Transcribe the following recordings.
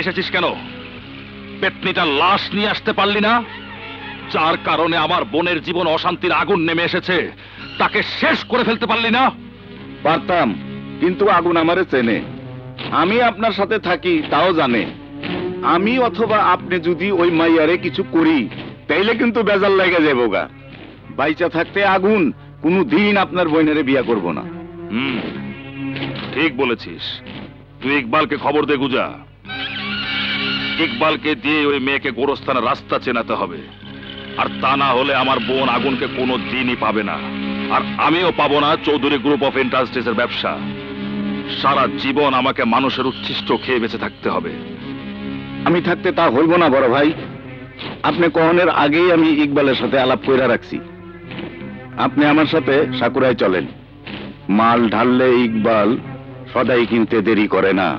এসেছিস কেন? পেতনিটা লাশ নিয়ে আসতে পারলি না? যার কারণে আমার বোনের জীবন অশান্তির আগুন নেমে এসেছে, তাকে শেষ করে ফেলতে পারলি না? পারতাম, কিন্তু আগুন আমারে চেনে। আমি আপনার সাথে থাকি তাও জানে। আমি অথবা আপনি যদি ওই মাইয়ারে কিছু করি তাইলে কিন্তু বেজাল লাগে যাবো গা। বাইচা থাকতে আগুন কোনো দিন আপনার বোনেরে বিয়া করব না। ঠিক বলেছিস। তুই ইকবালকে খবর দে গুজা। ইকবালকে দিয়ে ওই মেয়েকে গোরস্থানের রাস্তা চেনাতে হবে, আর তা না হলে আমার বোন আগুনকে কোনো দিনই পাবে না, আর আমিও পাবো না চৌধুরী গ্রুপ অফ ইন্ডাস্ট্রিজের ব্যবসা। সারা জীবন আমাকে মানুষের উচ্ছিষ্ট খেয়ে বেঁচে থাকতে হবে। আমি থাকতে তা হইব না বড় ভাই। আপনি কখনের আগেই আমি ইকবালের সাথে আলাপ কইরা রাখছি। আপনি আমার সাথে সাকুরায় চলেন। মাল ঢাললে ইকবাল সদাই কিনতে দেরি করে না।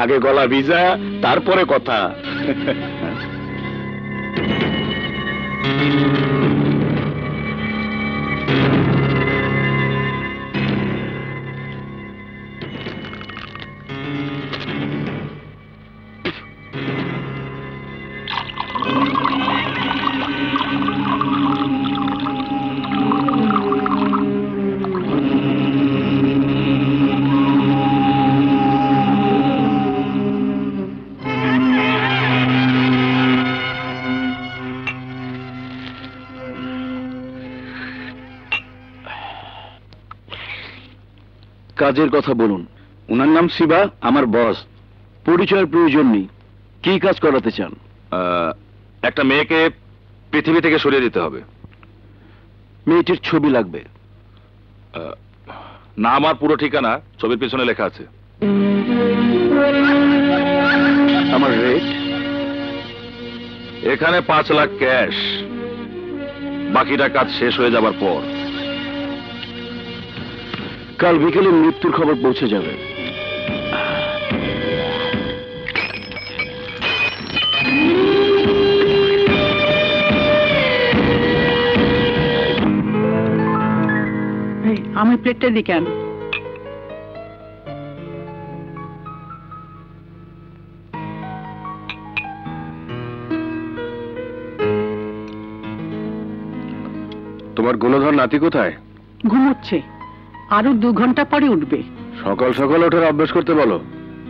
আগে গলা ভিজা, তারপরে কথা। কাজের কথা বলুন। উনার নাম শিবা, আমার বস। পরিচয়ের প্রয়োজন নেই। কি কাজ করাতে চান? একটা মেয়েকে পৃথিবী থেকে সরিয়ে দিতে হবে। মেয়েটির ছবি লাগবে। না, আমার পুরো ঠিকানা ছবির পিছনে লেখা আছে। আমার রেট? এখানে 5 লাখ ক্যাশ, বাকিটা কাজ শেষ হয়ে যাবার পর। কাল বিকেলে মৃত্যুর খবর পৌঁছে যাবে। আমি প্লেটটা দিই কেন? তোমার গুণধর নাতি কোথায়? ঘুমোচ্ছে, আরো 2 ঘন্টা পরে উঠবে। সকাল সকাল ওঠার অভ্যাস করতে বলো।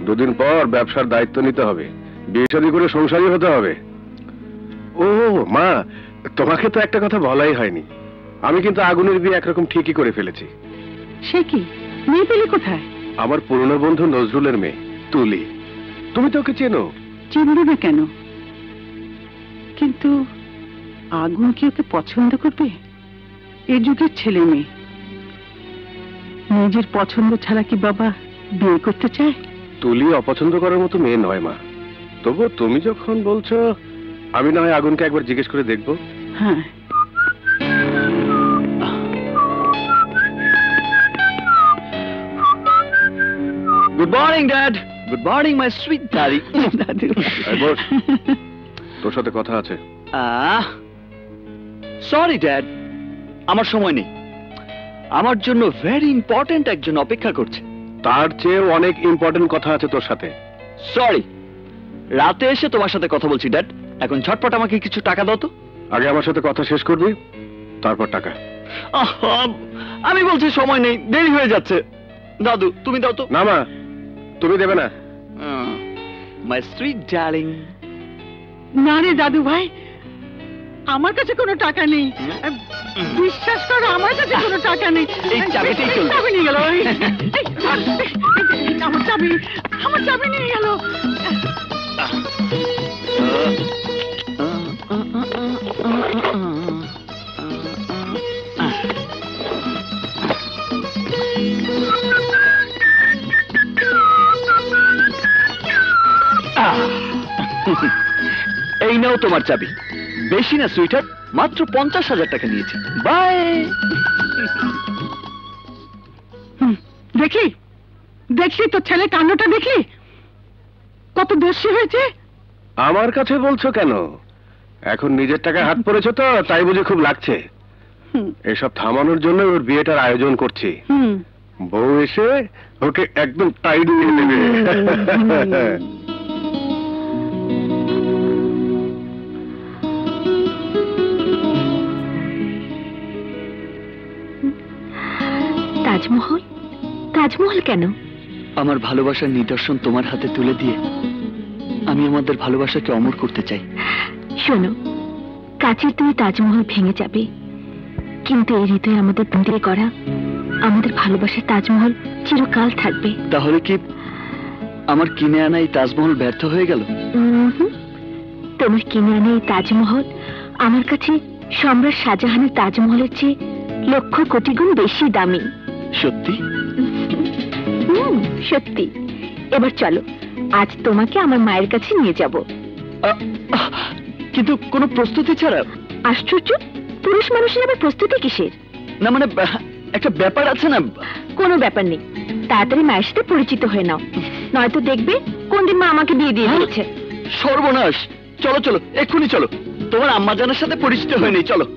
2 দিন পর ব্যবসার দায়িত্ব নিতে হবে, বিয়ে শাদী করে সংসারী হতে হবে। ও মা, তোমাকে তো একটা কথা বলাই হয়নি। আমি কিন্তু আগুনের বিয়ে একরকম ঠিকই করে ফেলেছি। সে কি? মেয়ে পেলে কোথায়? আমার পুরনো বন্ধু নজরুলের মেয়ে তুলি। তুমি তো ওকে চেনো। চিনবে না কেন? কিন্তু আগুন কি ওকে পছন্দ করবে? এ যুগের ছেলে মেয়ে নিজের পছন্দ ছাড়া কি বাবা বিয়ে করতে চায়? তুলি অপছন্দ করার মতো মেয়ে নয় মা। তবু তুমি যখন বলছো, আমি না হয় আগুনকে একবার জিজ্ঞেস করে দেখবো। হ্যাঁ। Good morning dad. Good morning my sweet daddy. দাদু, তোর সাথে কথা আছে। সরি ড্যাড, আমার সময় নেই। আমার জন্য ভেরি ইম্পর্টেন্ট একজন অপেক্ষা করছে। তার চেয়ে অনেক ইম্পর্টেন্ট কথা আছে তোর সাথে। সরি, রাতে এসে তোমার সাথে কথা বলছি ড্যাড। এখন ঝটপট আমাকে কিছু টাকা দাও তো। আগে আমার সাথে কথা শেষ করবি, তারপর টাকা। আমি বলছি সময় নেই, দেরি হয়ে যাচ্ছে। দাদু তুমি দাও তো। না মা, তুমি দেবে না। My sweet darling. না রে দাদু ভাই, আমার কাছে কোনো টাকা নেই। বিশ্বাস করো, আমার কাছে কোনো টাকা নেই। এই চাবিটাই চলবে। চাবি নিয়ে গেল। আমার চাবি নিয়ে গেল। এই নাও তোমার চাবি। বেশি না সুইটার, মাত্র 50,000 টাকা নিয়েছে। বাই। দেখলি দেখলি তোর ছেলে কাণ্ডটা দেখলি, কত দোষী হয়েছে। আমার কাছে বলছো কেন? এখন নিজের টাকায় হাত পড়েছো তো, তাই বুঝে খুব লাগছে। এসব থামানোর জন্য ওর বিয়েটার আয়োজন করছি। বউ এসে ওকে একদম টাইট দিয়ে দেবে। তাজমহল? তাজমহল কেন? আমার ভালোবাসার নিদর্শন তোমার হাতে তুলে দিয়ে আমি আমাদের ভালোবাসাকে অমর করতে চাই। শোনো, কাছের তুমি তাজমহল ভেঙে যাবে, কিন্তু এই হৃদয়ে আমাদের বন্দী করা আমাদের ভালোবাসার তাজমহল চিরকাল থাকবে। তাহলে কি আমার কিনে আনা এই তাজমহল ব্যর্থ হয়ে গেল? তোমার কিনে আনা এই তাজমহল আমার কাছে সম্রাট শাহজাহানের তাজমহলের চেয়ে লক্ষ কোটি গুণ বেশি দামি। সত্যি? সত্যি। এবার চলো, আজ তোমাকে আমার মায়ের কাছে নিয়ে যাব। কিন্তু কোনো প্রস্তুতি ছাড়া? আশ্চর্য, পুরুষ মানুষের আবার প্রস্তুতি কিসের? না মানে একটা ব্যাপার আছে না। কোনো ব্যাপার নেই, তাড়াতাড়ি মায়ের সাথে পরিচিত হয়ে নাও, নয়তো দেখবে কোন দিন মা আমাকে বিয়ে দিয়ে দিয়েছে। সর্বনাশ! চলো চলো, এক্ষুনি চলো, তোমার আম্মা জানের সাথে পরিচিত হয়ে নেই। চলো।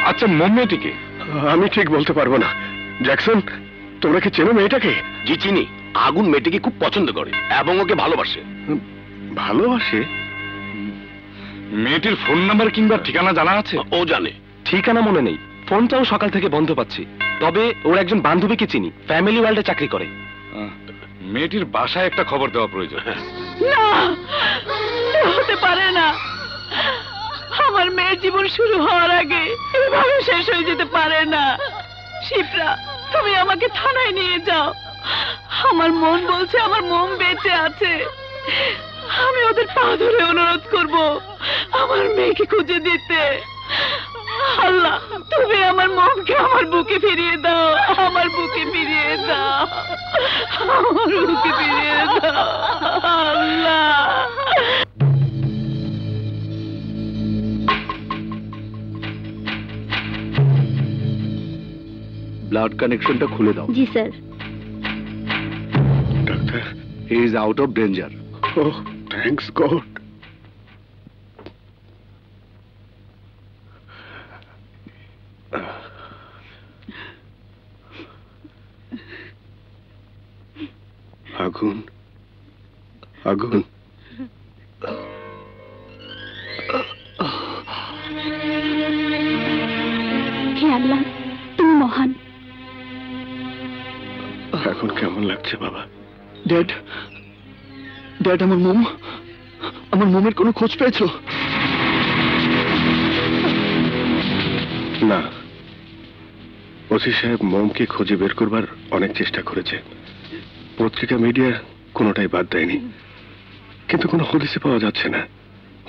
আচ্ছা, মোম মেয়েটিকে আমি ঠিক বলতে পারবো না। জ্যাকসন, তোমরা কি চেনো মেয়েটাকে? জি চিনি। আগুন মেয়েটিকে খুব পছন্দ করে এবং ওকে ভালোবাসে। ভালোবাসে? মেয়েটির ফোন নাম্বার কিংবা ঠিকানা জানা আছে? ও জানে। ঠিকানা মনে নেই, ফোনটাও সকাল থেকে বন্ধ পাচ্ছি। তবে ওর একজন বান্ধবীকে চিনি, ফ্যামিলি ওয়ার্ল্ডে চাকরি করে। মেয়েটির বাসায় একটা খবর দেওয়া প্রয়োজন। না, হতে পারে না। আমার মেয়ের জীবন শুরু হওয়ার আগে এভাবে শেষ হয়ে যেতে পারে না। শিপ্রা, তুমি আমাকে থানায় নিয়ে যাও। আমার মন বলছে আমার মন বেঁচে আছে। আমি ওদের পা ধরে অনুরোধ করব আমার মেয়েকে খুঁজে দিতে। আল্লাহ, তুমি আমার মনকে আমার বুকে ফিরিয়ে দাও, আমার বুকে ফিরিয়ে দাও, আমার বুকে ফিরিয়ে দাও আল্লাহ। ব্লাড কানেকশনটা খুলে দাও। জি sir. Doctor, he is out of danger. Oh, thanks God. আগুন, আগুন। হে আল্লাহ, তুমি মহান। এখন কেমন লাগছে বাবা? ড্যাড, ড্যাড, আমার মোমের কোনো খোঁজ পেয়েছো? না, ওসি সাহেব মোমকে খুঁজে বের করবার অনেক চেষ্টা করেছে। পত্রিকা মিডিয়া কোনোটাই বাদ দেয়নি, কিন্তু কোনো হদিসে পাওয়া যাচ্ছে না।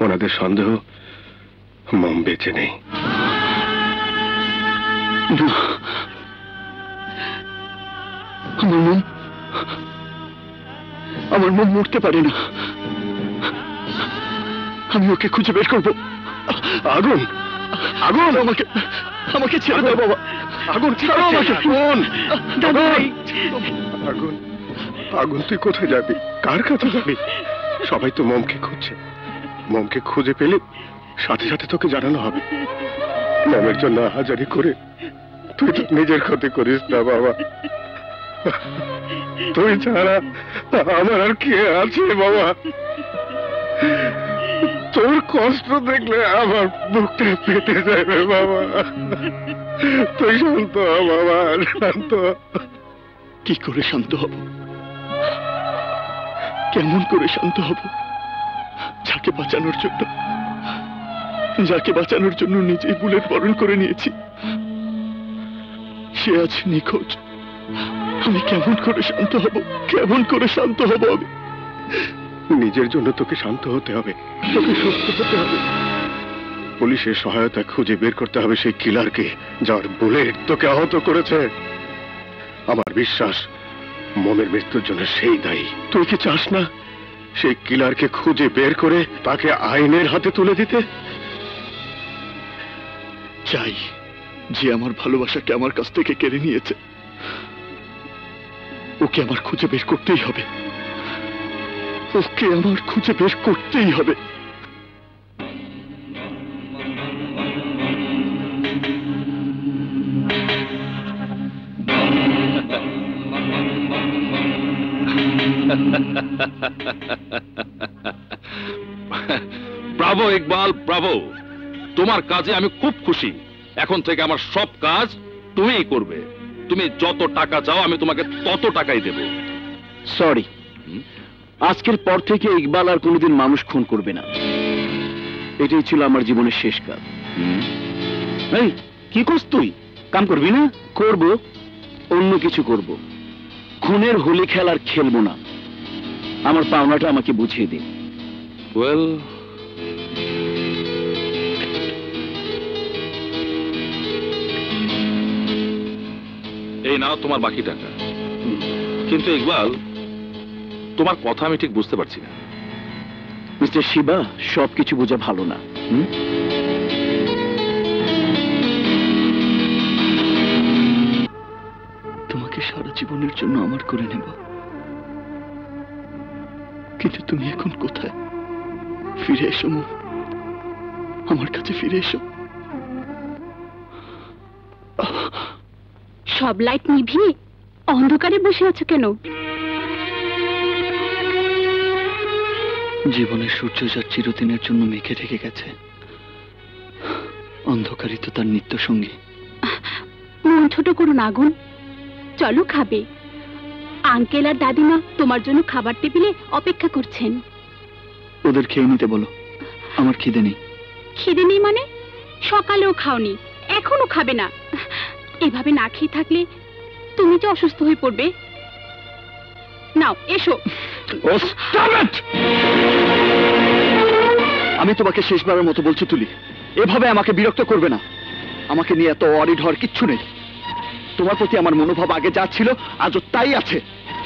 ওনাদের সন্দেহ মোম বেঁচে নেই। আমার মোম মরতে পারে না। আমি ওকে খুঁজে বের করবো। আগুন, আগুন, আমাকে ছেড়ে দাও বাবা। আগুন, ছাড়ো আমাকে। আগুন, দাদুভাই, আগুন, আগুন, তুই কোথায় যাবি? কার কাছে যাবি? সবাই তো মোমকে খুঁজছে। মোমকে খুঁজে পেলে সাথে সাথে তোকে জানানো হবে। মোমের জন্য হাজারি করে তুই তো নিজের ক্ষতি করিস না বাবা। তুই ছাড়া আমার আর কে আছে বাবা? তোর কষ্ট দেখলে আমার বুকটা পেটে যাবে বাবা। তুই শান্ত হ বাবা, শান্ত হ। কি করে শান্ত হব? কেমন করে শান্ত হব? যাকে বাঁচানোর জন্য নিজেই বুলেট বরণ করে নিয়েছি, সে আজ নিখোঁজ। আমি কেমন করে শান্ত হব? কেমন করে শান্ত হব আমি? নিজের জন্য তোকে শান্ত হতে হবে, তোকে সুস্থ হতে হবে। পুলিশের সহায়তা খুঁজে বের করতে হবে সেই কিলারকে, যার বুলেট তোকে আহত করেছে। আমার বিশ্বাস মোমের মৃত্যুর জন্য সেই দায়ী। তুই কি চাস না সেই কিলারকে খুঁজে বের করে তাকে আইনের হাতে তুলে দিতে? চাই, যে আমার ভালোবাসাকে আমার কাছ থেকে কেড়ে নিয়েছে, ওকে আমার খুঁজে বের করতেই হবে। ওকে আমার খুঁজে বের করতেই হবে। Bravo Iqbal, Bravo. তোমার কাজে আমি খুব খুশি। এখন থেকে আমার সব কাজ তুমিই করবে। তুমি যত টাকা চাও আমি তোমাকে তত টাকাই দেব। সরি, আজকের পর থেকে ইকবাল আর কোনোদিন মানুষ খুন করবে না। এটাই ছিল আমার জীবনের শেষ কাজ। এই, কি করছ তুই? কাম করবি না? করব, অন্য কিছু করব। খুনের হোলি খেলার খেলবো না। আমার পাওনাটা আমাকে বুঝিয়ে দে। ওয়েল, এই নাও তোমার বাকি টাকা। কিন্তু ইকবাল, তোমার কথা আমি ঠিক বুঝতে পারছি না। মিস্টার শিবা, সবকিছু বোঝা ভালো না। তোমাকে সারা জীবনের জন্য আমার করে নেব, কিন্তু তুমি এখন কোথায়? ফিরে এসো মো, আমার কাছে ফিরে এসো। সব লাইট নিভিয়ে অন্ধকারে বসে আছো কেন? জীবনের সূর্য যার চিরদিনের জন্য মেঘে ঢেকে গেছে, অন্ধকারই তো তার নিত্য সঙ্গী। মন ছোট করো না আগুন, চলো খাবে। আঙ্কেল আর দাদিমা তোমার জন্য খাবার টেবিলে অপেক্ষা করছেন। ওদের খেয়ে নিতে বলো, আমার খিদে নেই। খিদে নেই মানে? সকালেও খাওনি, এখনো খাবে না? এভাবে না খেয়ে থাকলে তুমি তো অসুস্থ হয়ে পড়বে। নাও এসো। আমি তোমাকে শেষবারের মতো বলছি তুলি, এভাবে আমাকে বিরক্ত করবে না। আমাকে নিয়ে এত অরিড হওয়ার কিচ্ছু নেই। তোমার প্রতি আমার মনোভাব আগে যা ছিল আজও তাই আছে।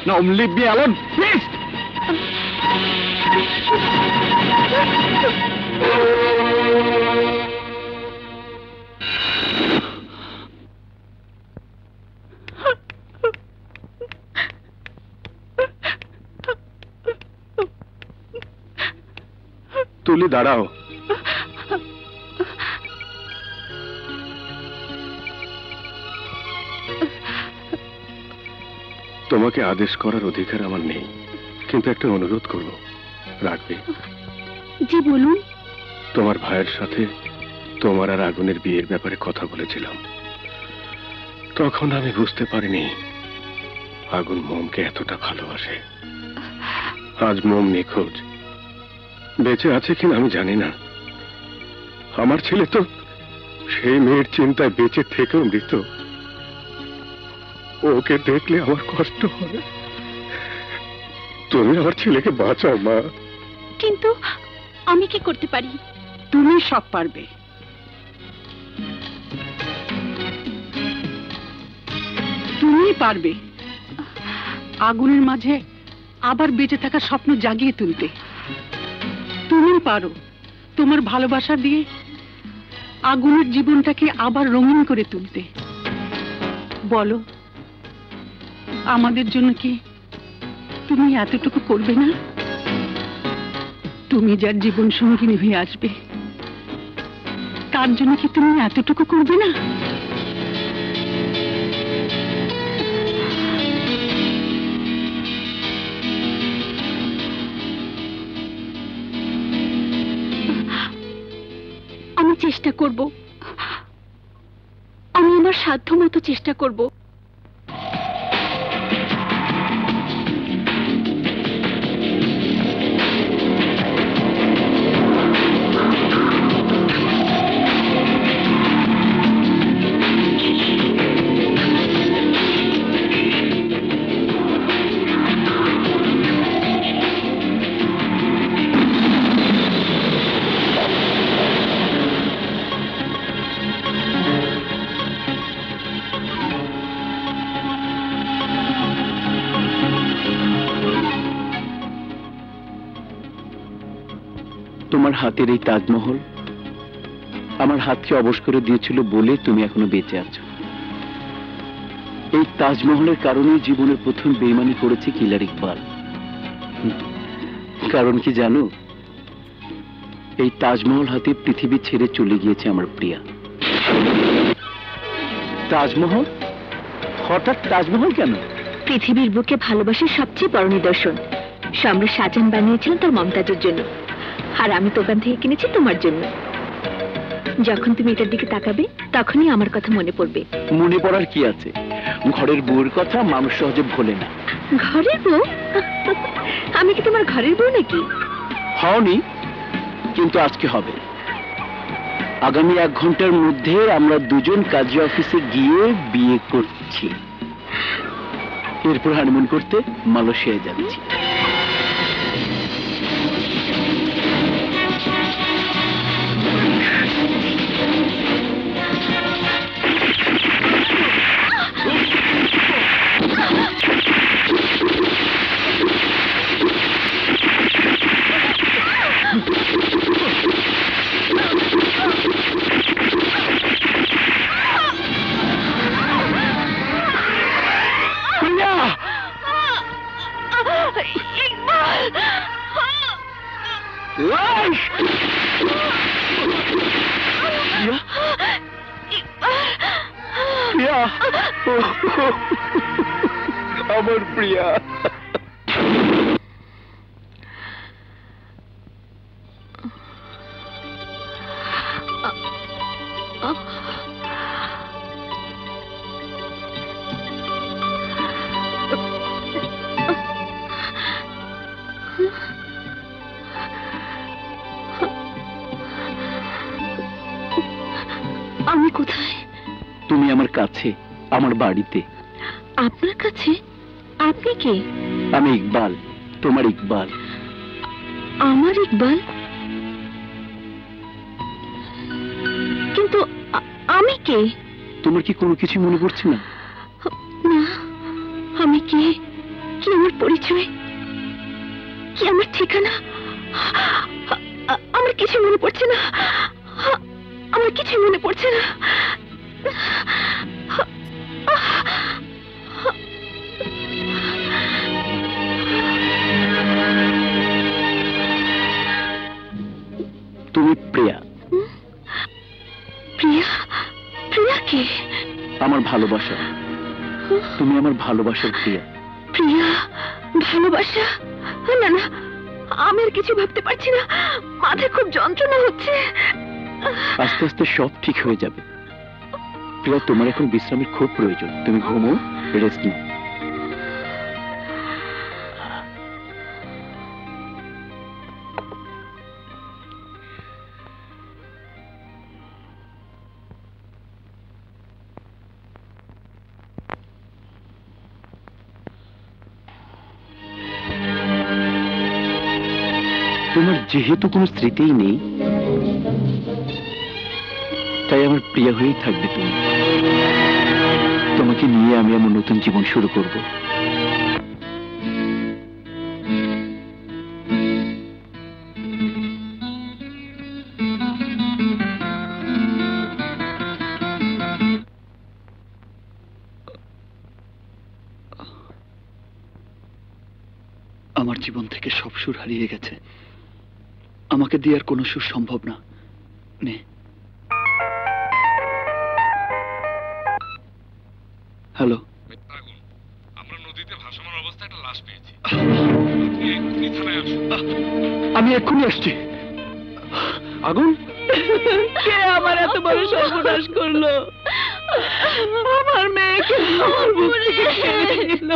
নাও, লিভ মি অ্যালোন প্লিজ। তুলি, দাঁড়াও। তোমাকে আদেশ করার অধিকার আমার নেই, কিন্তু একটা অনুরোধ করব, রাখবে? জি বলুন। তোমার ভাইয়ের সাথে তোমার আর আগুনের বিয়ের ব্যাপারে কথা বলেছিলাম। তখন আমি বুঝতে পারিনি আগুন মোমকে এতটা ভালোবাসে। আজ মোম নিখোঁজ। বেঁচে আছে কিনা আমি জানি না। আমার ছেলে তো সেই মেয়ের চিন্তায় বেঁচে থেকেও মৃত। ওকে দেখলে আমার কষ্ট হয়। তুমি আমার ছেলেকে বাঁচাও মা। কিন্তু আমি কি করতে পারি? তুমি সব পারবে। তুমি পারবে আগুনের মাঝে আবার বেঁচে থাকার স্বপ্ন জাগিয়ে তুলতে। তুমি পারো তোমার ভালোবাসা দিয়ে আগুনের জীবনটাকে আবার রঙিন করে তুলতে। বলো, আমাদের জন্য কি তুমি এতটুকু করবে না? তুমি যার জীবন সঙ্গিনী হয়ে আসবে, তার জন্য কি তুমি এতটুকু করবে না? আমি চেষ্টা করব, আমি আমার সাধ্য মতো চেষ্টা করব। তোমার হাতের এই তাজমহল আমার হাতকে অবশ করে দিয়েছিল বলে তুমি এখনো বেঁচে আছো। এই তাজমহলের কারণেই জীবনের প্রথম বেইমানি করেছে কিলার ইকবাল। কারণ কি জানো? এই তাজমহল হাতে পৃথিবী ছেড়ে চলে গিয়েছে আমার প্রিয়া। তাজমহল? হঠাৎ তাজমহল কেন? পৃথিবীর বুকে ভালোবাসার সবচেয়ে বড় নিদর্শন সম্রাট শাহজাহান বানিয়েছিলেন তার মমতাজের জন্য, আর আমি দোকান থেকে কিনেছি তোমার জন্য। যখন তুমি এটার দিকে তাকাবে তখনই আমার কথা মনে পড়বে। মনে পড়ার কি আছে? ঘরের বউয়ের কথা মানুষ সহজে ভোলে না। ঘরের বউ? আমি কি তোমার ঘরের বউ নাকি? হওনি, কিন্তু আজকে হবে। আগামী 1 ঘন্টার মধ্যে আমরা দুজন কাজী অফিসে গিয়ে বিয়ে করছি। এরপর হানিমুন করতে মালয়েশিয়ায় যাচ্ছি। আমার প্রিয়া, আমি কোথায়? তুমি আমার কাছে, আমার বাড়িতে। আপনার কাছে? আপনি কে? আমি ইকবাল, তোমার ইকবাল। আমার ইকবাল? কিন্তু আমি কে? তোমার কি কোনো কিছু মনে পড়ছে না? না, আমি কে? কি আমার পরিচয়? কি আমার ঠিকানা? আমার কিছু মনে পড়ছে না। আমার কিছু মনে পড়ছে না। তুমি প্রিয়া। প্রিয়া? প্রিয়া কে? আমার ভালোবাসা। তুমি আমার ভালোবাসার প্রিয়া। প্রিয়া? ভালোবাসা? না না, আমি আর কিছু ভাবতে পারছি না। মাথায় খুব যন্ত্রণা হচ্ছে। আস্তে আস্তে সব ঠিক হয়ে যাবে প্রিয়া। তোমার এখন বিশ্রামের খুব প্রয়োজন। তুমি ঘুমো, রেস্ট নাও। যেহেতু কোনো স্মৃতিই নেই, তাই আমার প্রিয় হয়েই থাকবে তুমি। তোমাকে নিয়ে আমি আমার নতুন জীবন শুরু করব। আমার জীবন থেকে সব সুর হারিয়ে গেছে, আমাকে দিয়ে আর কোনো সুর সম্ভব না। নে। হ্যালো, আমরা নদীতে ভাসমান অবস্থায় একটা লাশ পেয়েছি। আমি এক্ষুনি আসছি। আগুন? কে আমার এত বড় সর্বনাশ করলো? আমার মেয়েকে আমার বুক থেকে কেড়ে নিল।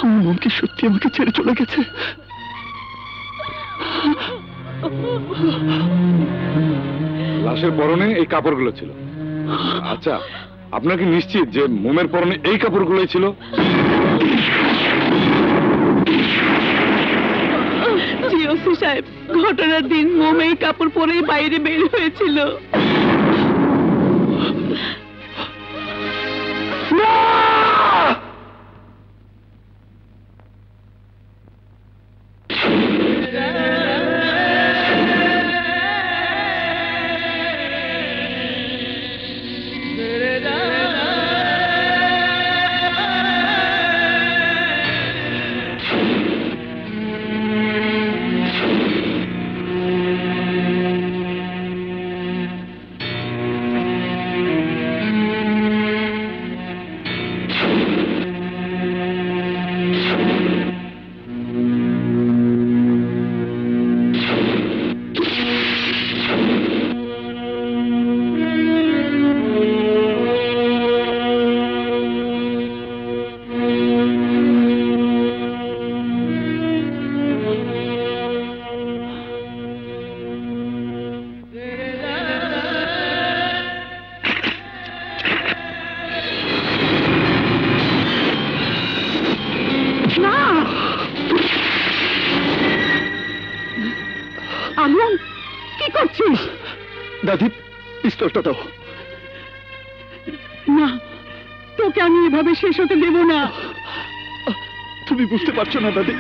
আমার মন কি সত্যি আমাকে ছেড়ে চলে গেছে? লাশের পরনে এই কাপড়গুলো ছিল। আচ্ছা, আপনার কি নিশ্চিত যে মোমের পরনে এই কাপড়গুলোই ছিল? জি ওসি সাহেব, ঘটনার দিন মোম এই কাপড় পরেই বাইরে বের হয়েছিল। আগুন, কি করছিস? দাদি, পিস্তলটা দাও। না, তোকে আমি এভাবে শেষ হতে দেব না। তুমি বুঝতে পারছো না দাদি,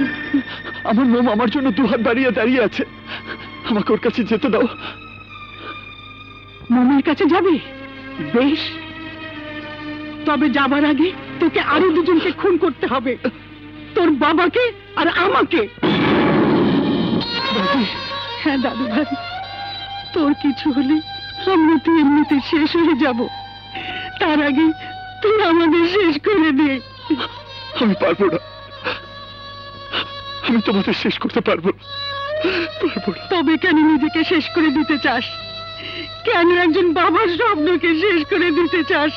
আমার মোম আমার জন্য দুহাত বাড়িয়ে দাঁড়িয়ে আছে। আমাকে ওর কাছে যেতে দাও। মোমের কাছে যাবে? বেশ, তবে যাবার আগে তোকে আরো দুজনকে খুন করতে হবে, তোর বাবাকে আর আমাকে। হ্যাঁ দাদু ভাই, তোর কিছু হলে আমরা তো এমনিতে শেষ হয়ে যাব। তার আগে তুই আমাদের শেষ করে দে। আমি পারবো না, আমি তোমাদের শেষ করতে পারবো না। তবে কেন নিজেকে শেষ করে দিতে চাস? কেন একজন বাবার স্বপ্নকে শেষ করে দিতে চাস?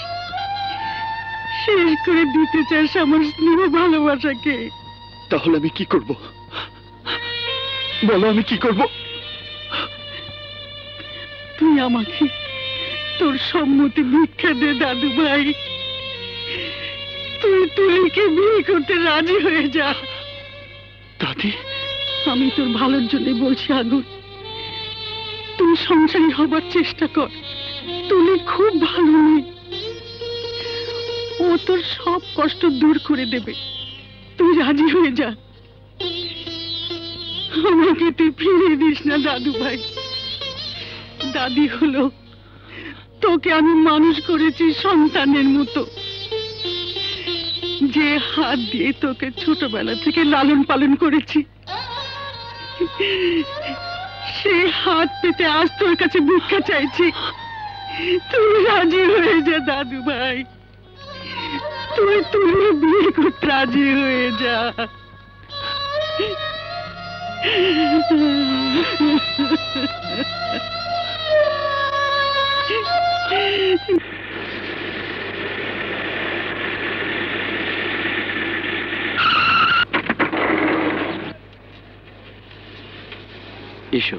শেষ করে দিতে চাস আমার স্নেহ ভালোবাসাকে। তাহলে আমি কি করব? বলো, আমি কি করব? তুই আমাকে তোর সম্মতি ভিক্ষা দে দাদু ভাই। তুই তুলিকে বিয়ে করতে রাজি হয়ে যা। দাদি, আমি তোর ভালোর জন্য বলছি আগুন, তুই সংসারী হবার চেষ্টা কর। তুলি খুব ভালো মেয়ে, ও তোর সব কষ্ট দূর করে দেবে। তুই রাজি হয়ে যা। আমাকে তুই ফিরিয়ে দিস না দাদু ভাই। দাদি হলো, তোকে আমি মানুষ করেছি সন্তানের মতো। যে হাত দিয়ে তোকে ছোটবেলা থেকে লালন পালন করেছি, সে হাত পেতে আজ তোর কাছে ভিক্ষা চাইছি। তুই রাজি হয়ে যা দাদু ভাই, তুই বিয়ে করতে রাজি হয়ে যা। এসো।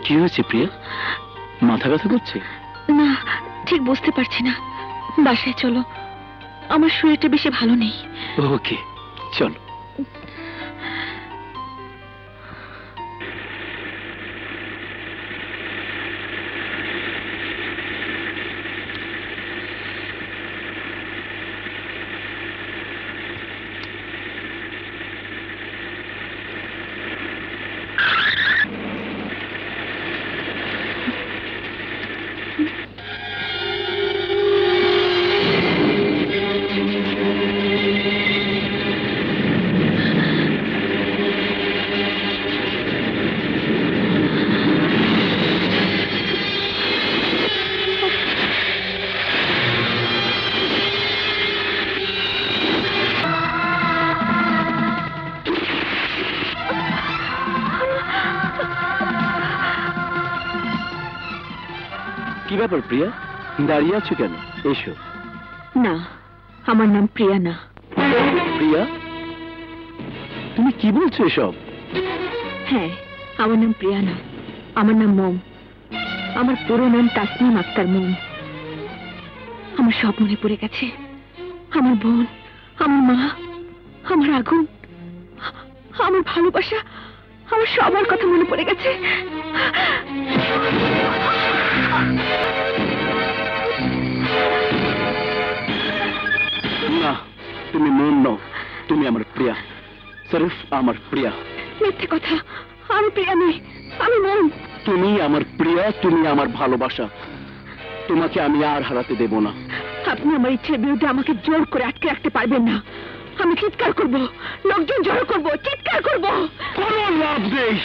কি হয়েছে প্রিয়া? মাথা ব্যথা করছে? না, ঠিক বুঝতে পারছি না। বাসায় চলো, আমার শরীরটা বেশি ভালো নেই। ওকে, চলো। কি ব্যাপার প্রিয়া, দাঁড়িয়ে আছো কেন? এসো। না, আমার নাম প্রিয়া না। প্রিয়া, তুমি কি বলছো এসব? হ্যাঁ, আমার নাম প্রিয়া না, আমার নাম মোম। আমার পুরো নাম তাসনিম আক্তার মোম। আমার সব মনে পড়ে গেছে। আমার বোন, আমার মা, আমার আগুন, আমার ভালোবাসা, আমার সবার কথা মনে পড়ে গেছে। না, তুমি মোম নও, তুমি আমার প্রিয়া, সির্ফ আমার প্রিয়া। মিথ্যে কথা, আমি প্রিয়া নই, আমি মোম। তুমি আমার প্রিয়া, তুমি আমার ভালোবাসা, তোমাকে আমি আর হারাতে দেব না। আপনি আমার ইচ্ছের বিরুদ্ধে আমাকে জোর করে আটকে রাখতে পারবেন না। আমি চিৎকার করব, লোকজন জড়ো করব, চিৎকার করব। কোনো লাভ নেই,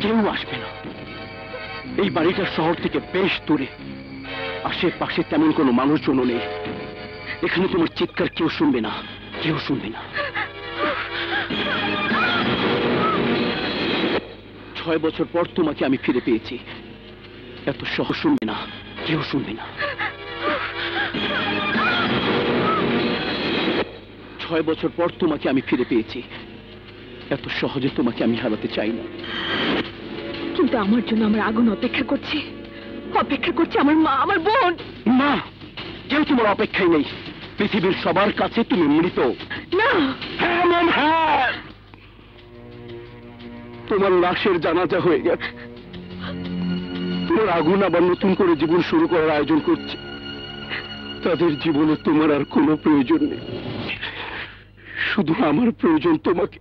কেউ আসবে না। এই বাড়িটা শহর থেকে বেশ দূরে, আশেপাশে তেমন কোনো মানুষজন নেই। এখানে তোমার চিৎকার কেউ শুনবে না, কেউ শুনবে না। 6 বছর পর তোমাকে আমি ফিরে পেয়েছি, এত সহজ শুনবে না, কেউ শুনবে না। 6 বছর পর তোমাকে আমি ফিরে পেয়েছি, এত সহজে তোমাকে আমি হারাতে চাই না। কিন্তু আমার জন্য আমার আগুন অপেক্ষা করছে, অপেক্ষা করছে আমার মা, আমার বোন। না, কেউ তোমার অপেক্ষায় নেই। পৃথিবীর সবার কাছে তুমি মৃত। না। হ্যাঁ ম্যাম, হ্যাঁ, তোমার লাশের জানাজা হয়ে গেছে। তোমার আগুন আবার নতুন করে জীবন শুরু করার আয়োজন করছে। তাদের জীবনে তোমার আর কোনো প্রয়োজন নেই, শুধু আমার প্রয়োজন তোমাকে।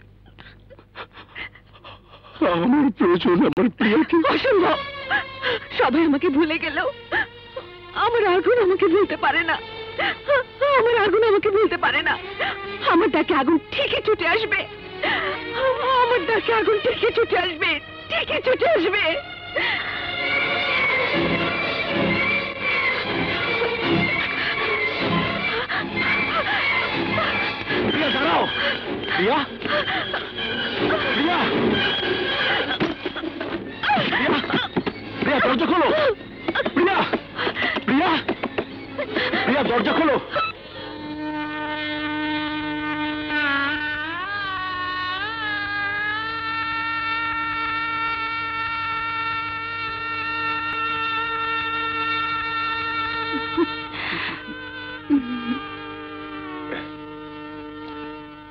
আমার প্রয়োজন আমার প্রিয়াকে। অসম্ভব, সবাই আমাকে ভুলে গেলেও আমার আগুন আমাকে ভুলতে পারে না। আমার আগুন আমাকে ভুলতে পারে না। আমার ডাকে আগুন ঠিকই ছুটে আসবে, আমার ডাকে আগুন ঠিকই ছুটে আসবে, ঠিকই ছুটে আসবে। প্রিয়া, দাঁড়াও। প্রিয়া, প্রিয়া, প্রিয়া, প্রিয়া, দরজা খোলো। প্রিয়া, প্রিয়া, প্রিয়া, দরজা খোলো।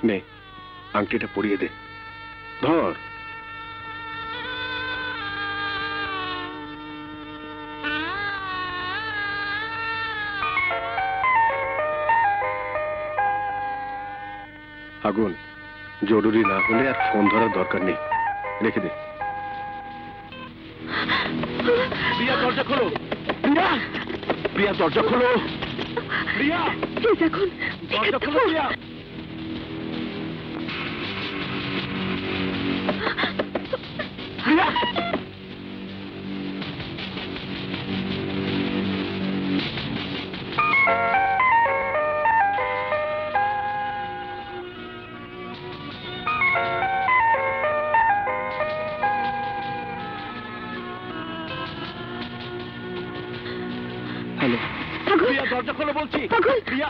নে, আংটিটা পরিয়ে দে। ধর। আগুন, জরুরি না হলে আর ফোন ধরার দরকার নেই, রেখে দে। প্রিয়া, দরজা খোলো। প্রিয়া, প্রিয়া, দরজা খোলো। প্রিয়া, এখন দরজা খোলো। প্রিয়া, প্রিয়া, হ্যালো। প্রিয়া, দরজা খোলো বলছি। প্রিয়া,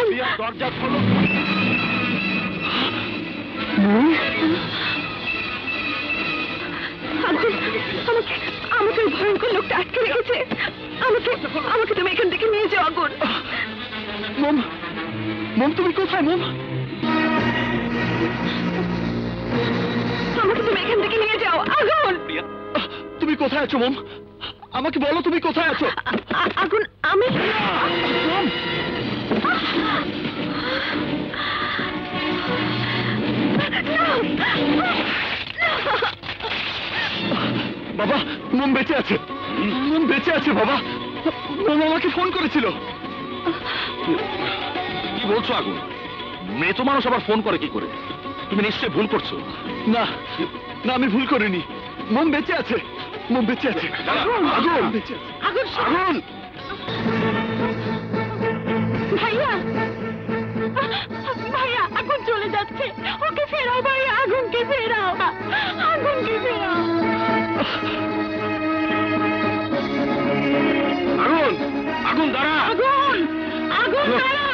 প্রিয়া, দরজা খোলো। আমাকে কোথায় মম? আমাকে তুমি এখান থেকে নিয়ে যাও। আগুন! তুমি কোথায় আছো মম? আমাকে বলো তুমি কোথায় আছো? আগুন, আমি মম! বাবা, মম বেঁচে আছে। মম বেঁচে আছে বাবা। মম আমাকে ফোন করেছিল। কি বলছো আগুন? মৃত মানুষ আবার ফোন করে কি করে? তুমি নিশ্চয়ই ভুল করছো। না না, আমি ভুল করিনি। মম বেঁচে আছে। মম বেঁচে আছে। আগুন বেঁচে আছে। আগুন! আগুন! ভাইয়া, ভাইয়া, আগুন চলে যাচ্ছে। ওকে ফেরাও ভাইয়া, আগুনকে ফেরাও, আগুনকে ফেরাও। আগুন! আগুন দাঁড়া! আগুন! আগুন দাঁড়া!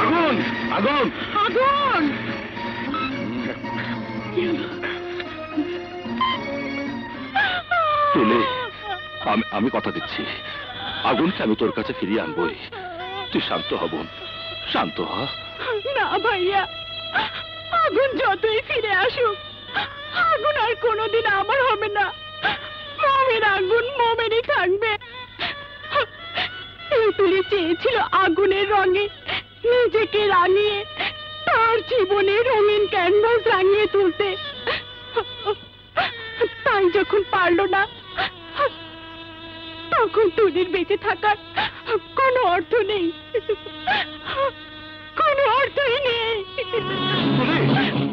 আগুন! আগুন! আগুন! তুলে, আমি কথা দিচ্ছি, আগুনকে আমি তোর কাছে ফিরিয়ে আনবই। তুই শান্ত হ বোন, শান্ত হ। না ভাইয়া, আগুন যতই ফিরে আসুক, আগুন আর কোনোদিন আমার হবে না। মমের আগুন মমেরই থাকবে। তুলে চেয়েছিল আগুনের রঙে নিজেকে রাঙিয়ে, তার জীবনে রঙিন ক্যানভাস রাঙিয়ে তুলতে। তাই যখন পারল না, তখন তুলির বেঁচে থাকার কোনো অর্থ নেই, কোনো অর্থই নেই। তুলে,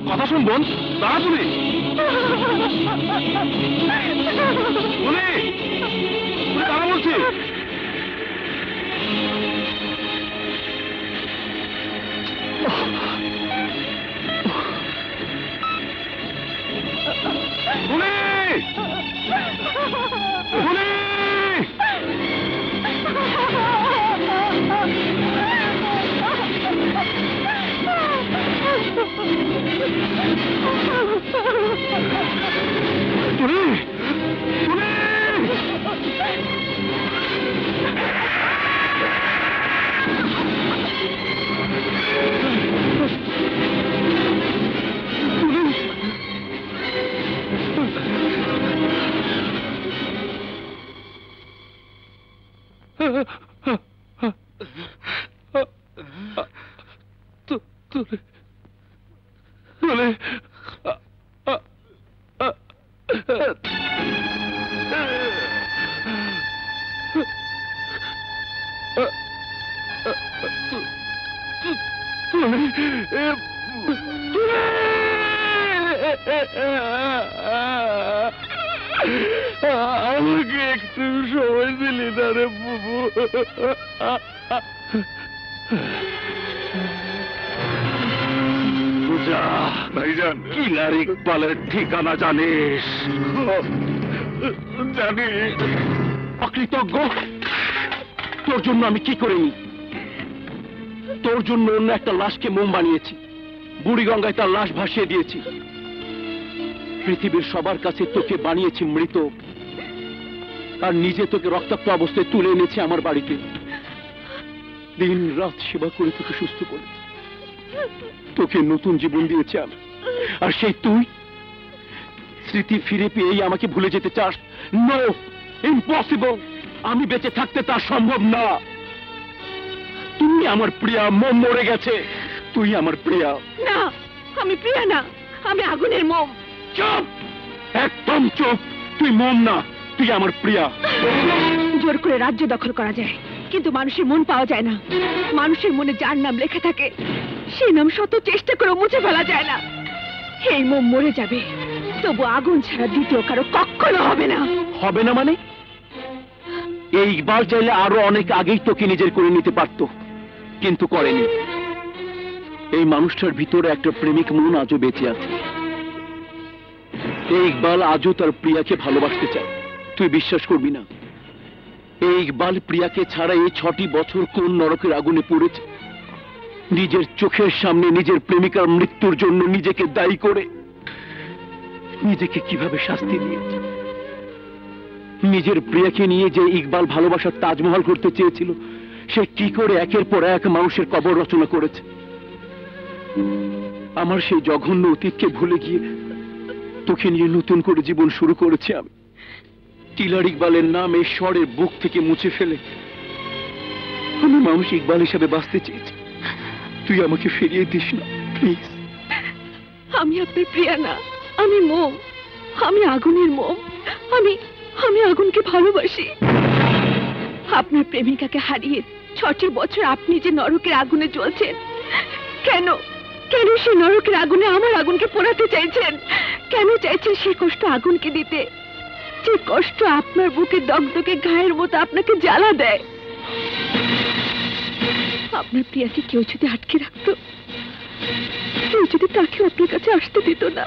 কথা শুন বোন, দাঁড়া তুলে। তুলে, দাঁড়া বলছি। তুলে! তুলে! তুলে! তুলে! আমাকে একটু সময় দিলি না রে বুবু। যা ভাইজান, কিলার ইকবালের ঠিকানা জানিস? জানি। অকৃতজ্ঞ, তোর জন্য আমি কি করিনি? তোর জন্য অন্য একটা লাশকে মোম বানিয়েছি, বুড়িগঙ্গায় তার লাশ ভাসিয়ে দিয়েছি। পৃথিবীর সবার কাছে তোকে বানিয়েছি মৃত, আর নিজে তোকে রক্তাক্ত অবস্থায় তুলে এনেছি আমার বাড়িতে। দিন রাত সেবা করে তোকে সুস্থ করেছি, তোকে নতুন জীবন দিয়েছি আমি। আর সেই তুই স্মৃতি ফিরে পেয়েই আমাকে ভুলে যেতে চাস? No, impossible. আমি বেঁচে থাকতে তা সম্ভব না। তুই আমার প্রিয়া, মোম মরে গেছে, তুই আমার প্রিয়া। না, আমি প্রিয়া না, আমি আগুনের মোম। চুপ, একদম চুপ। তুই মোম না, তুই আমার প্রিয়া। জোর করে রাজ্য দখল করা যায়, কিন্তু মানুষের মন পাওয়া যায় না। মানুষের মনে যার নাম লেখা থাকে, সেই নাম শত চেষ্টা করে মুছে ফেলা যায় না। এই মোম মরে যাবে, তবু আগুন ছাড়া দ্বিতীয় কারো কখনো হবে না। হবে না মানে? এই ইকবাল চাইলে আরো অনেক আগেই তোকে নিজের করে নিতে পারত, কিন্তু করেনি। এই মানুষটার ভিতরে একটা প্রেমিক মন আজও বেঁচে আছে। এই ইকবাল আজও তার প্রিয়াকে ভালোবাসতে চায়। তুই বিশ্বাস করবি না, এই ইকবাল প্রিয়াকে ছাড়া এই 6টি বছর কোন নরকের আগুনে পড়েছে। নিজের চোখের সামনে নিজের প্রেমিকার মৃত্যুর জন্য নিজেকে দায়ী করে নিজেকে কিভাবে শাস্তি দিয়েছে। নিজের প্রিয়াকে নিয়ে যে ইকবাল ভালোবাসার তাজমহল করতে চেয়েছিল, সে কি করে একের পর এক মানুষের কবর রচনা করেছে। আমার সেই জঘন্য অতীতকে ভুলে গিয়ে তোকে নিয়ে নতুন করে জীবন শুরু করেছি আমি। কিলার ইকবালের নাম এই শহরের বুক থেকে মুছে ফেলে আমি মানুষ ইকবাল হিসাবে বাঁচতে চেয়েছি। তুই আমাকে ফিরিয়ে দিস না প্লিজ। আমি আপনার প্রিয়া না, আমি মোম, আমি আগুনের মোম। আমি আগুনকে ভালোবাসি। আপনার প্রেমিকাকে হারিয়ে 6টি বছর আপনি যে নরকের আগুনে জ্বলছেন, কেন কেন সেই নরকের আগুনে আমার আগুনকে পোড়াতে চাইছেন? কেন চাইছেন সেই কষ্ট আগুনকে দিতে, যে কষ্ট আপনার বুকে দগদগে গায়ের মতো আপনাকে জ্বালা দেয়? আপনার প্রিয়াকে কেউ যদি আটকে রাখতো, কেউ যদি তাকে আপনার কাছে আসতে দিত না,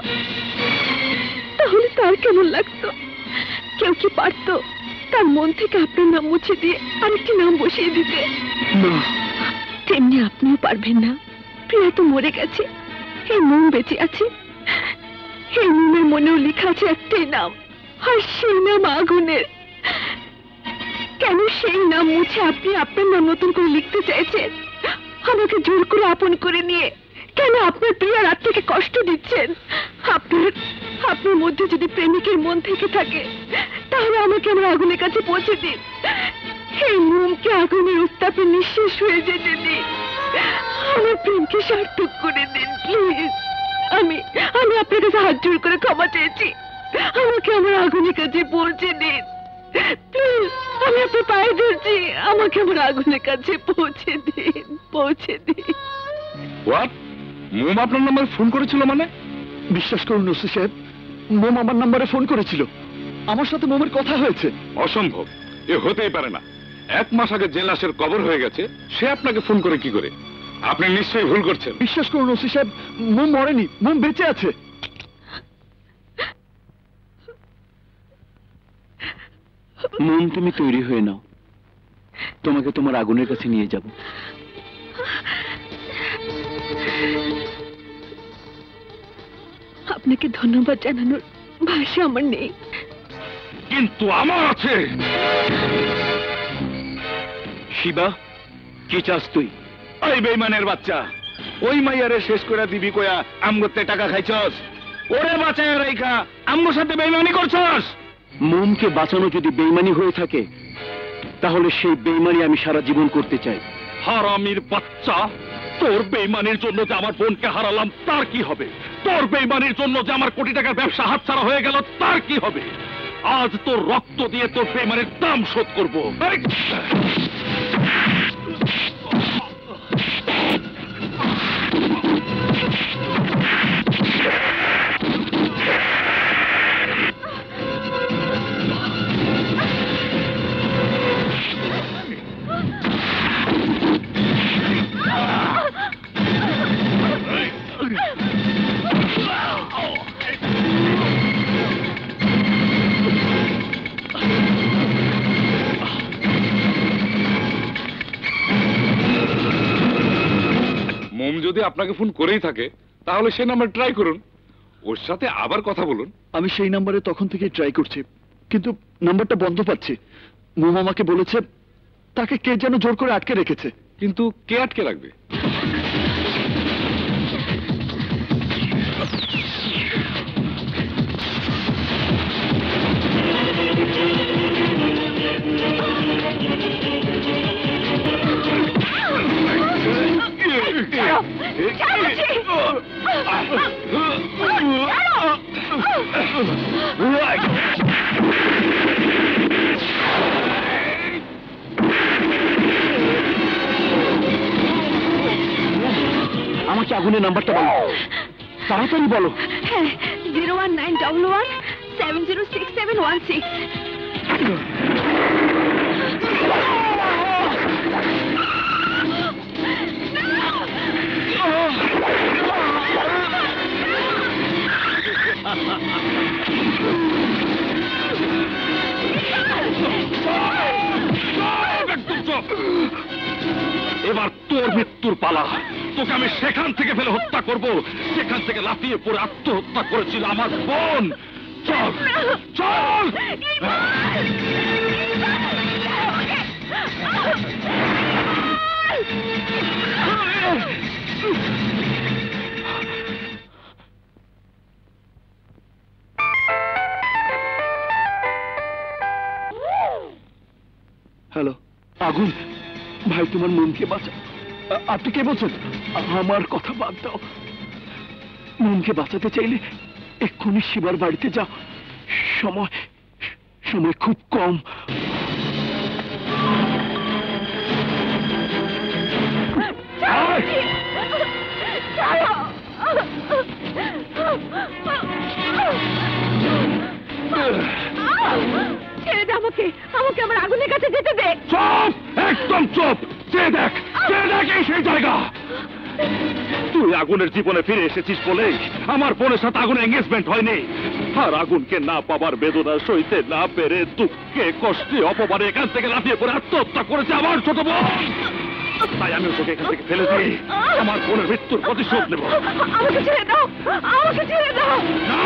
তাহলে তার কেমন লাগতো? কেউ কি পারতো তার মন থেকে আপনার নাম মুছে দিয়ে আরেকটি নাম বসিয়ে দিতে? তেমনি আপনিও পারবেন না। প্রিয়া তো মরে গেছে, এই মন বেঁচে আছে। এই মনের মনেও লেখা আছে একটাই নাম, আর সেই নাম আগুনের। কেন সেই নাম মুছে আপনি আপনার নাম নতুন করে লিখতে চাইছেন? আমাকে জোর করে আপন করে নিয়ে কেন আপনার প্রিয়ার আত্মাকে কষ্ট দিচ্ছেন? আপনার মধ্যে যদি প্রেমিকের মন থেকে থাকে, তাহলে আমাকে আমার আগুনের কাছে পৌঁছে দিন। এই মোমকে আগুনের উত্তাপে নিঃশেষ হয়ে যেতে দিন। আমার প্রেমকে সার্থক করে দিন প্লিজ। আমি আপনার কাছে হাত জোর করে ক্ষমা চেয়েছি। আমাকে আমার আগুনের কাছে পৌঁছে দিন প্লিজ। আমি আপনার পায়ে ধরছি, আমাকে আমার আগুনের কাছে পৌঁছে দিন, পৌঁছে দিন। হোয়াট? মোম আপনার নাম্বারে ফোন করেছিল মানে? বিশ্বাস করুন ওসি সাহেব, মোম আমার নাম্বারে ফোন করেছিল। আমার সাথে মোমের কথা হয়েছে। অসম্ভব, এ হতেই পারে না। 1 মাস আগে যে লাশের কবর হয়ে গেছে, সে আপনাকে ফোন করে কি করে? আপনি নিশ্চয়ই ভুল করছেন। বিশ্বাস করুন ওসি সাহেব, মোম মরেনি, মোম বেঁচে আছে। মোম, তুমি তৈরি হয়ে নাও, তোমাকে তোমার আগুনের কাছে নিয়ে যাব। আপনাকে ধন্যবাদ জানানোর ভাষা আমার নেই, কিন্তু আমার আছে। শিবা, কি চাস তুই? ওই বেইমানের বাচ্চা, ওই মাইয়ারে শেষ করে দিবি কয়া আমগতে টাকা খাইছস? ওরে বাঁচায় রাইখা আমগোর সাথে বেইমানি করছস? মোমকে বাঁচানো যদি বেইমানি হয়ে থাকে, তাহলে সেই বেইমানি আমি সারা জীবন করতে চাই। হারামির বাচ্চা, তোর বেইমানির জন্য যে আমার বোনকে হারালাম তার কি হবে? তোর বেইমানির জন্য যে আমার কোটি টাকার ব্যবসা হাতছাড়া হয়ে গেল তার কি হবে? আজ তোর রক্ত দিয়ে তোর বেইমানির দাম শোধ করবো। মোম যদি আপনাকে ফোন করেই থাকে, তাহলে সে নাম্বার ট্রাই করুন, ওর সাথে আবার কথা বলুন। আমি সেই নাম্বারে তখন থেকে ট্রাই করছি, কিন্তু নাম্বারটা বন্ধ পাচ্ছি। মোম আমাকে বলেছে তাকে কে যেন জোর করে আটকে রেখেছে। কিন্তু কে আটকে রাখবে? আমাকে আগুনের নাম্বারটা বলো, তাড়াতাড়ি বলো। হ্যাঁ, 01911706716। এবার তোর মৃত্যুর পালা। তোকে আমি সেখান থেকে ফেলে হত্যা করব, সেখান থেকে লাফিয়ে পড়ে আত্মহত্যা করেছিল আমার বোন। চল চল হ্যালো আগুন ভাই, তোমার মনকে বাঁচা। আপনি কে বলছেন? আমার কথা বাদ দাও। মনকে বাঁচাতে চাইলে এক্ষুনি শিবার বাড়িতে যাও। সময় সময় খুব কম। ছেড়ে দে আমাকে, আমাকে আমার আগুনের কাছে যেতে দে। চুপ, একদম চুপ। যে দেখ এই সেই জায়গা। তুই আগুনের জীবনে ফিরে এসেছিস বলেই আমার বোনের সাথে আগুনের এঙ্গেজমেন্ট হয়নি। আর আগুনকে না পাবার বেদনা সইতে না পেরে দুঃখে কষ্টে অপমানে এখান থেকে লাফিয়ে পড়ে আত্মহত্যা করেছে আমার ছোট বোন। তাই আমি তোকে এখান থেকে ফেলে দিই আমার বোনের মৃত্যুর প্রতিশোধ নেব। আমাকে ছেড়ে দাও, আমাকে ছেড়ে দাও। না,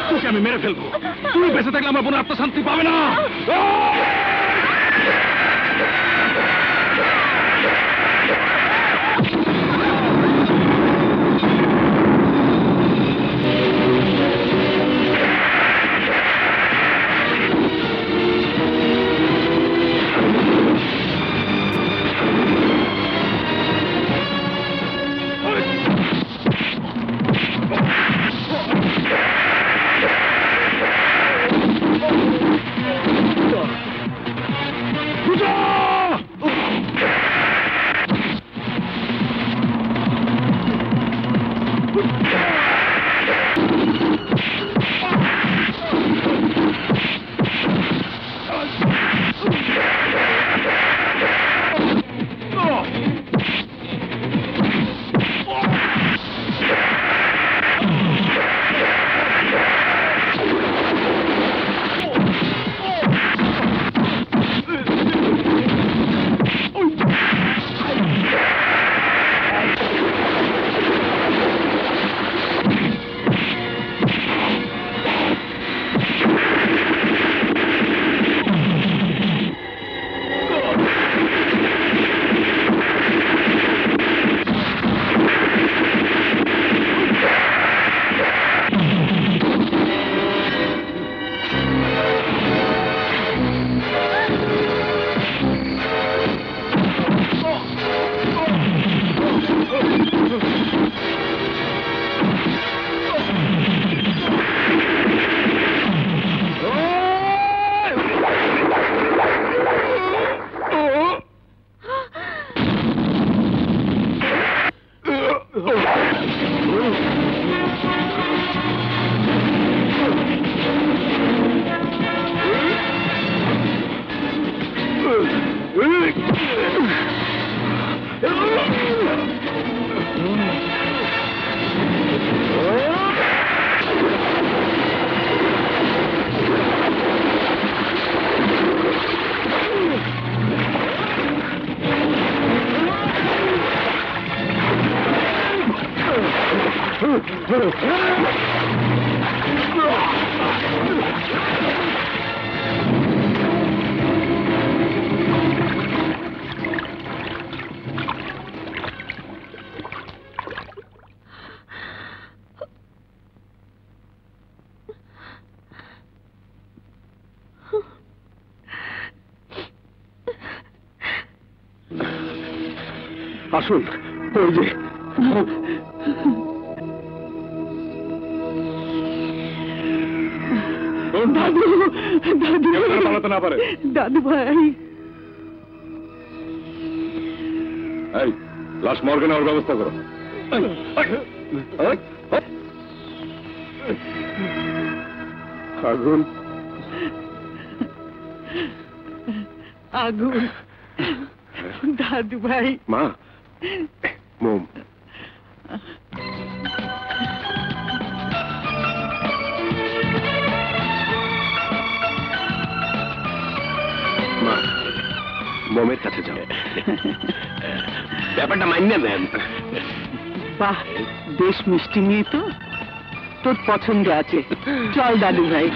তোকে আমি মেরে ফেলবো। তুই বেঁচে থাকলে আমার বোনের আত্মশান্তি পাবে না। আসুন, ওই যে দাদু, দাদু পালাতে না পারে। দাদু ভাই, এই লাশ মর্গে নেওয়ার ব্যবস্থা করো। আগুন, আগুন, দাদু ভাই। মা, মোম। মা, মোমের কাছে যাও। ব্যাপারটা মান্য নেন। বাহ, বেশ মিষ্টি মেয়ে তো। তোর পছন্দ আছে। চল দাদু ভাই।